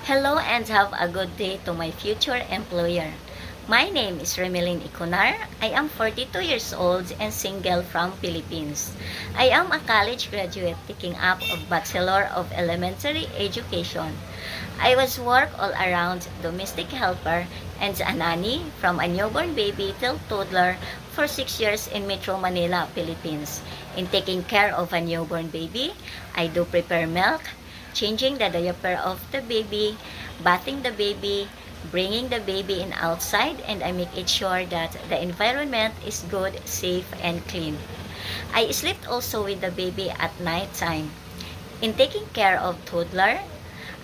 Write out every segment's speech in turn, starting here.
Hello and have a good day to my future employer. My name is Remelin Iconar. I am 42 years old and single from Philippines. I am a college graduate taking up a Bachelor of Elementary Education. I was work all around domestic helper and a nanny from a newborn baby till toddler for 6 years in Metro Manila, Philippines. In taking care of a newborn baby, I do prepare milk, changing the diaper of the baby, bathing the baby, bringing the baby in outside, and I make it sure that the environment is good, safe, and clean. I sleep also with the baby at night time. In taking care of toddler,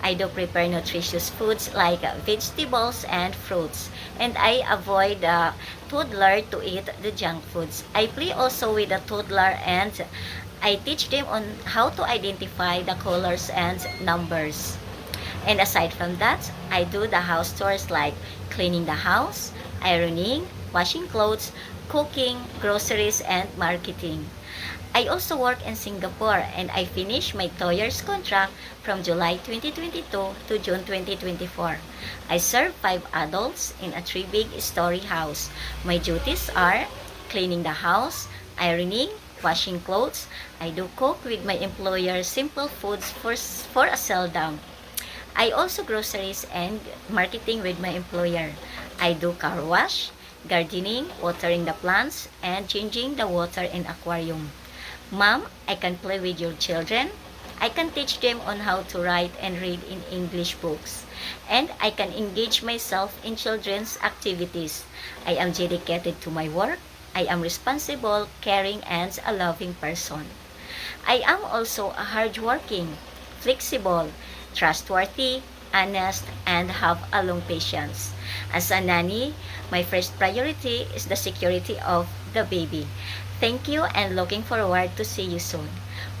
I do prepare nutritious foods like vegetables and fruits. And I avoid toddler to eat the junk foods. I play also with the toddler and I teach them on how to identify the colors and numbers. And aside from that, I do the house chores like cleaning the house, ironing, washing clothes, cooking, groceries, and marketing. I also work in Singapore and I finished my 2 years contract from July 2022 to June 2024. I serve 5 adults in a 3 big story house. My duties are cleaning the house, ironing, washing clothes. I do cook with my employer simple foods for a sell down. I also groceries and marketing with my employer. I do car wash, gardening, watering the plants, and changing the water in aquarium. Mom, I can play with your children. I can teach them on how to write and read in English books. And I can engage myself in children's activities. I am dedicated to my work. I am responsible, caring, and a loving person. I am also a hardworking, flexible, trustworthy, honest, and have a long patience. As a nanny, my first priority is the security of the baby. Thank you and looking forward to see you soon.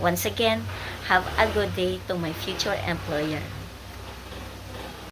Once again, have a good day to my future employer.